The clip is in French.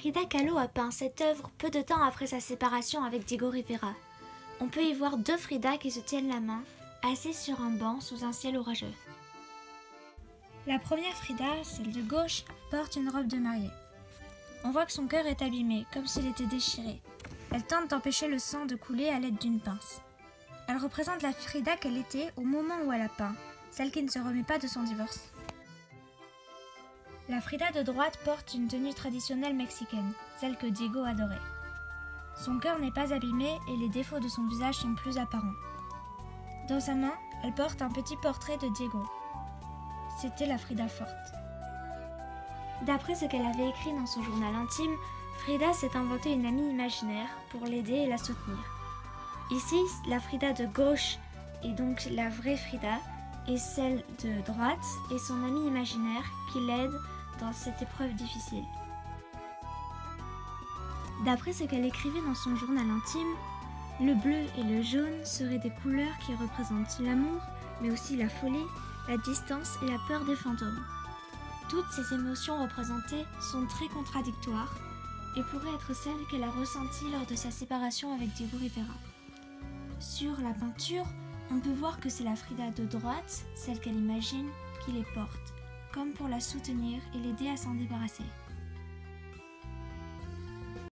Frida Kahlo a peint cette œuvre peu de temps après sa séparation avec Diego Rivera. On peut y voir deux Frida qui se tiennent la main, assises sur un banc sous un ciel orageux. La première Frida, celle de gauche, porte une robe de mariée. On voit que son cœur est abîmé, comme s'il était déchiré. Elle tente d'empêcher le sang de couler à l'aide d'une pince. Elle représente la Frida qu'elle était au moment où elle a peint, celle qui ne se remet pas de son divorce. La Frida de droite porte une tenue traditionnelle mexicaine, celle que Diego adorait. Son cœur n'est pas abîmé et les défauts de son visage sont plus apparents. Dans sa main, elle porte un petit portrait de Diego. C'était la Frida forte. D'après ce qu'elle avait écrit dans son journal intime, Frida s'est inventé une amie imaginaire pour l'aider et la soutenir. Ici, la Frida de gauche est donc la vraie Frida et celle de droite est son amie imaginaire qui l'aide dans cette épreuve difficile. D'après ce qu'elle écrivait dans son journal intime, le bleu et le jaune seraient des couleurs qui représentent l'amour, mais aussi la folie, la distance et la peur des fantômes. Toutes ces émotions représentées sont très contradictoires et pourraient être celles qu'elle a ressenties lors de sa séparation avec Diego Rivera. Sur la peinture, on peut voir que c'est la Frida de droite, celle qu'elle imagine, qui les porte, comme pour la soutenir et l'aider à s'en débarrasser.